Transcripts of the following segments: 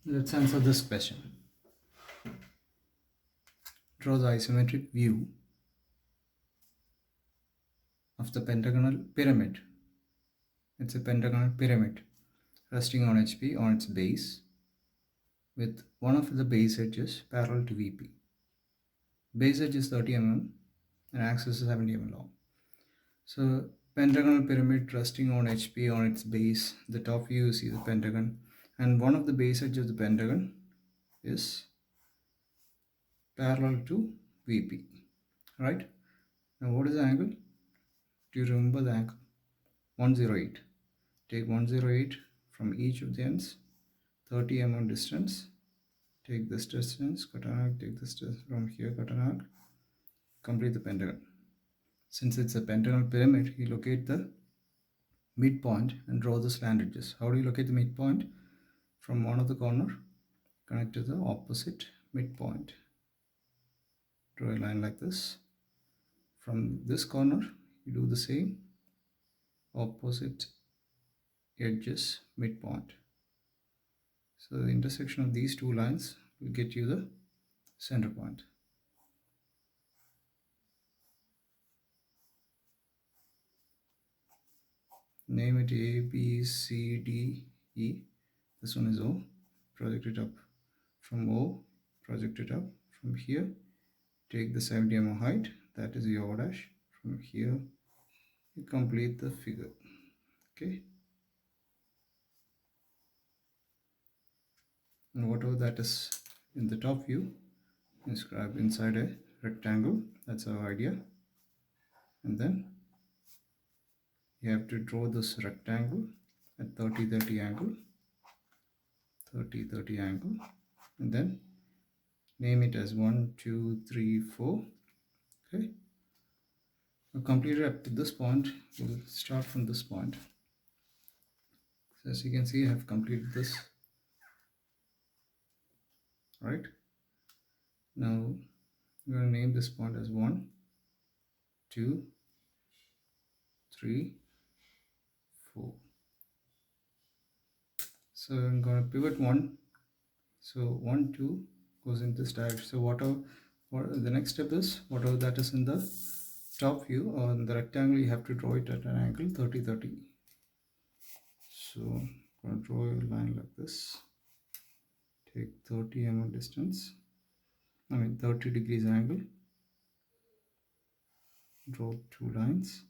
Let's answer this question. Draw the isometric view of the pentagonal pyramid. It's a pentagonal pyramid resting on HP on its base with one of the base edges parallel to VP. Base edge is 30 mm and axis is 70 mm long. So pentagonal pyramid resting on HP on its base. The top view you see the pentagon, and one of the base edges of the pentagon is parallel to VP. Right? Now what is the angle? Do you remember the angle? 108. Take 108 from each of the ends, 30 mm distance. Take this distance, cut an arc, take this distance from here, cut an arc, complete the pentagon. Since it's a pentagonal pyramid, you locate the midpoint and draw the slant edges. How do you locate the midpoint? From one of the corner, connect to the opposite midpoint. Draw a line like this. From this corner, you do the same opposite edges midpoint. So the intersection of these two lines will get you the center point. Name it A, B, C, D, E. This one is O. Project it up. From O, project it up. From here, take the 70 mm height. That is your O dash. From here, you complete the figure. Okay. And whatever that is in the top view, inscribe inside a rectangle. That's our idea. And then you have to draw this rectangle at 30-30 angle. 30-30 angle. And then name it as 1, 2, 3, 4. Okay. Now completed up to this point. We'll start from this point. So as you can see, I have completed this. Right. Now I'm going to name this point as 1, 2, 3, 4. So I'm going to pivot 1. So 1, 2 goes in this direction. So what the next step is, whatever that is in the top view or in the rectangle, you have to draw it at an angle 30-30. So I'm going to draw a line like this. Take 30 mm distance. 30 degrees angle. Draw two lines.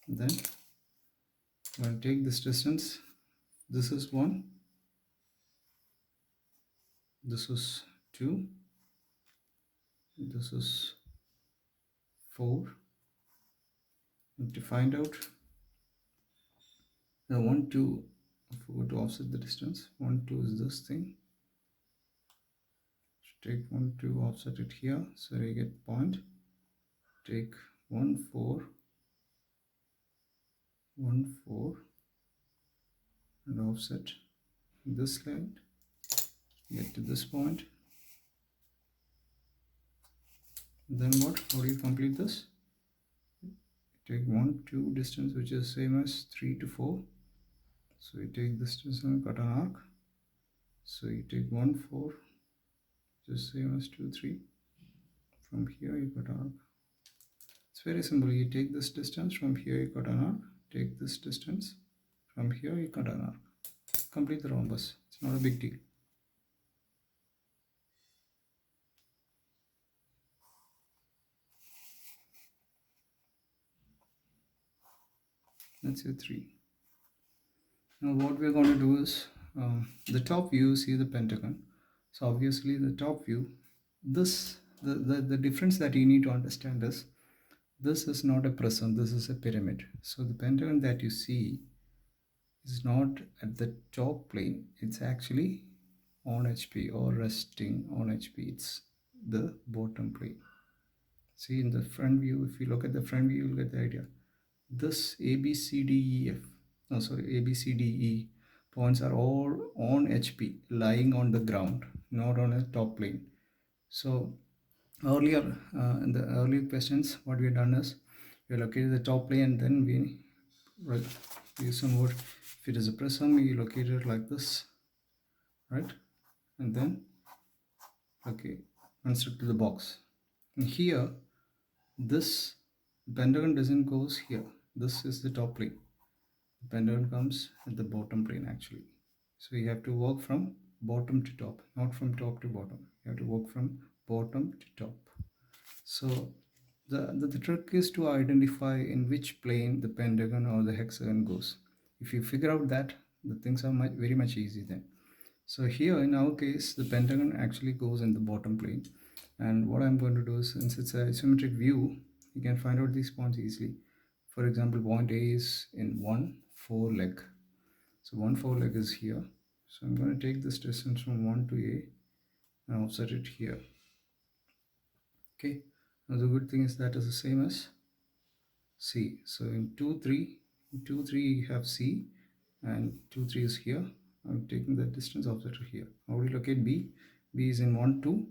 Then I'm going to take this distance. This is 1. This is 2. This is 4. And to find out the 1, 2, I forgot to offset the distance. 1, 2 is this thing. So take 1, 2, offset it here. So you get point. Take 1, 4. 1, 4. And offset this line. Get to this point. Then what? How do you complete this? Take 1, 2 distance, which is same as 3 to 4. So you take this distance and cut an arc. So you take 1, 4, which is same as 2, 3. From here you cut an arc. It's very simple. You take this distance, from here you cut an arc. Take this distance, from here you cut an arc. Complete the rhombus. It's not a big deal. That's your 3. Now what we're going to do is, the top view, see the pentagon. So obviously the top view, the difference that you need to understand is, this is not a prism, this is a pyramid. So the pentagon that you see is not at the top plane, it's actually on HP or resting on HP. It's the bottom plane. See in the front view, if you look at the front view, you'll get the idea. This A, B, C, D, E, F, no sorry, A, B, C, D, E points are all on HP, lying on the ground, not on a top plane. So earlier, in the earlier questions, what we have done is, we locate the top plane, and then we use some word. If it is a prism, you locate it like this, right? And then okay, construct the box. And here, this pentagon doesn't goes here. This is the top plane. The pentagon comes at the bottom plane actually. So you have to work from bottom to top, not from top to bottom. You have to work from bottom to top. So the trick is to identify in which plane the pentagon or the hexagon goes. If you figure out that, the things are very much easy then. So here in our case, the pentagon actually goes in the bottom plane. And what I'm going to do is, since it's an isometric view, you can find out these points easily. For example, point A is in 1, 4 leg. So 1, 4 leg is here. So I'm going to take this distance from 1 to A and offset it here. Okay. Now the good thing is that is the same as C. So in 2, 3, in 2, 3 you have C, and 2, 3 is here. I'm taking the distance offset here. How will you locate B? B is in 1, 2.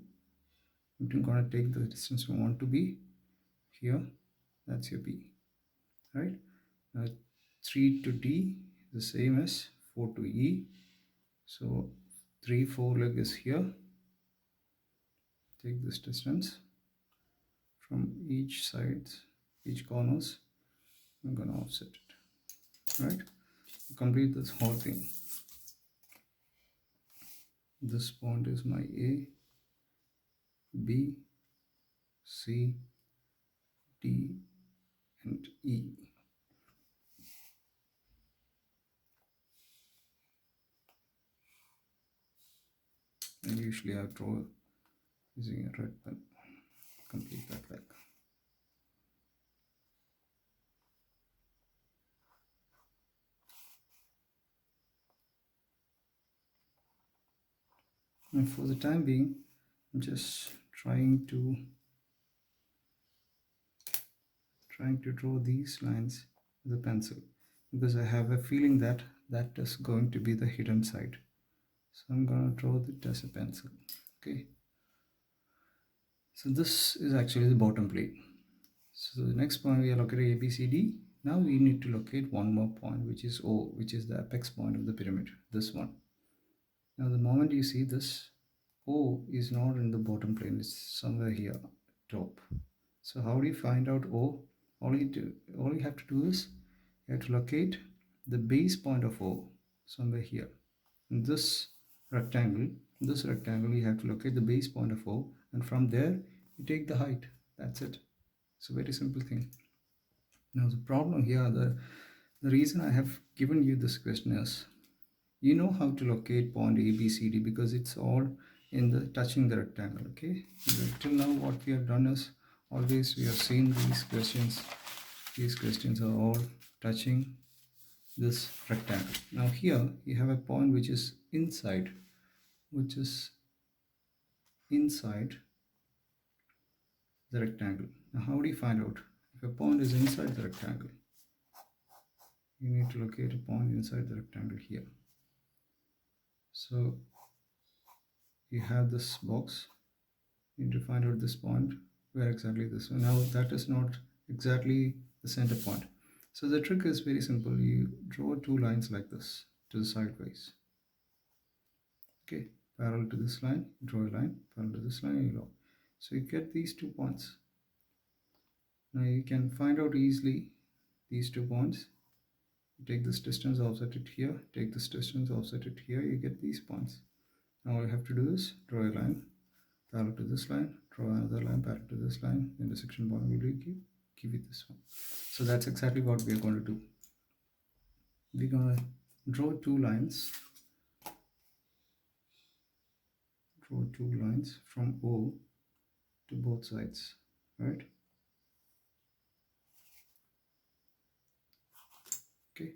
I'm going to take the distance from 1 to B here. That's your B, right? 3 to D, the same as 4 to E. So 3, 4 leg is here. Take this distance from each side, each corners. I'm going to offset it, right? Complete this whole thing. This point is my A, B, C, D, and E. And usually I draw using a red pen. Complete that leg. And for the time being, I'm just trying to draw these lines with a pencil, because I have a feeling that that is going to be the hidden side. So I'm going to draw it as a pencil. Okay. So this is actually the bottom plane. So the next point we are locating A, B, C, D. Now we need to locate one more point, which is O, which is the apex point of the pyramid. This one. Now the moment you see this, O is not in the bottom plane, it's somewhere here, top. So how do you find out O? All you have to do is you have to locate the base point of O somewhere here. In this rectangle, you have to locate the base point of O, and from there you take the height. That's it. It's a very simple thing. Now the problem here, the reason I have given you this question is, you know how to locate point A, B, C, D, because it's all in the touching the rectangle. Okay, till now what we have done is, always we have seen these questions are all touching this rectangle. Now here you have a point which is inside the rectangle. Now how do you find out if a point is inside the rectangle? You need to locate a point inside the rectangle here. So you have this box, you need to find out this point, where exactly this one. Now that is not exactly the center point. So the trick is very simple. You draw two lines like this to the sideways. Okay, parallel to this line, draw a line, parallel to this line, you draw. So you get these 2 points. Now you can find out easily these 2 points. You take this distance, offset it here, take this distance, offset it here, you get these points. Now all you have to do is draw a line parallel to this line, draw another line parallel to this line, intersection point will give you this one. So that's exactly what we are going to do. We're going to draw 2 lines. Draw 2 lines from O to both sides, right? Okay,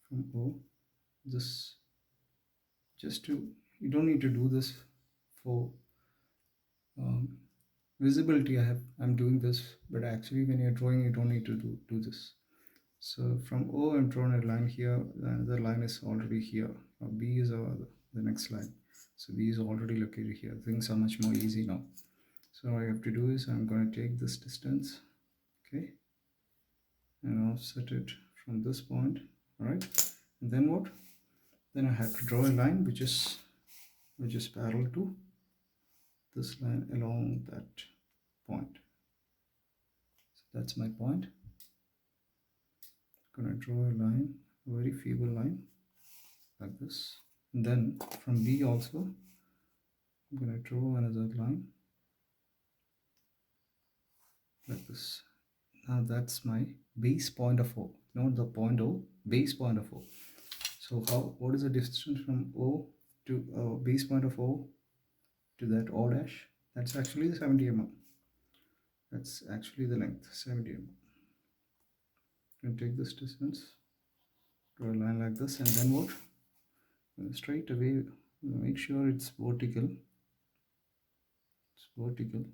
from O, this, you don't need to do this for visibility. I'm doing this, but actually when you're drawing, you don't need to do this. So from O, I'm drawing a line here, another line is already here. Now B is the next line. So B is already located here. Things are much more easy now. So all I have to do is I'm going to take this distance, okay, and offset it from this point. All right, and then what? Then I have to draw a line which is parallel to this line along that point. So that's my point. I'm gonna draw a line, a very feeble line like this. And then from B also, I'm gonna draw another line like this. Now that's my base point of O, not the point O, base point of O. So what is the distance from O to base point of O to that O dash? That's actually the 70 mm. That's actually the length, 70 mm. And take this distance, draw a line like this, and then what? Straight away, make sure it's vertical. It's vertical,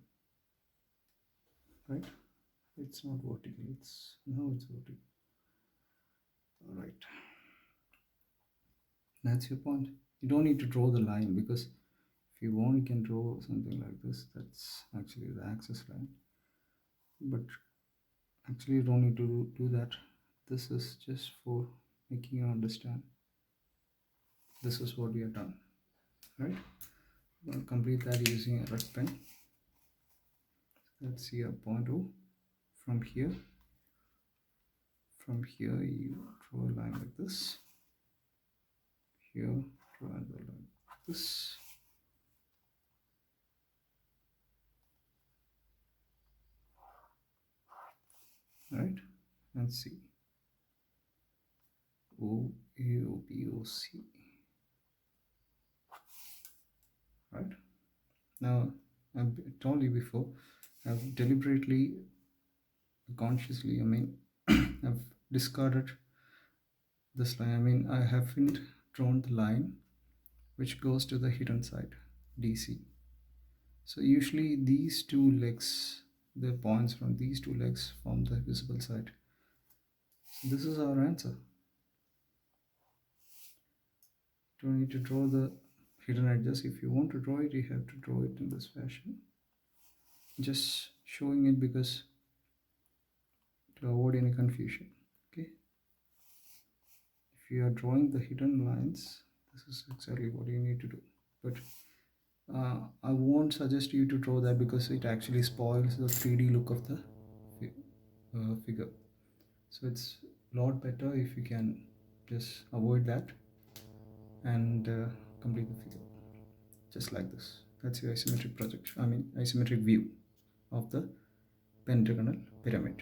right? It's not vertical. Now it's vertical. All right. That's your point. You don't need to draw the line, because if you want, you can draw something like this. That's actually the axis line. But actually, you don't need to do that. This is just for making you understand. This is what we have done, right? We'll complete that using a red pen. Let's see a point O. From here you draw a line like this. Here, draw another line like this. Right, and C. O, A, O, B, O, C. Right. Now, I've told you before, I've deliberately, consciously, I've discarded this line. I haven't drawn the line which goes to the hidden side, DC. So usually these two legs, the points from these two legs form the visible side. So this is our answer. Don't need to draw the hidden edges. If you want to draw it, you have to draw it in this fashion. Just showing it because to avoid any confusion. Okay. If you are drawing the hidden lines, this is exactly what you need to do. But I won't suggest you to draw that, because it actually spoils the 3D look of the figure. So it's a lot better if you can just avoid that and complete the figure just like this. That's your isometric projection, isometric view of the pentagonal pyramid.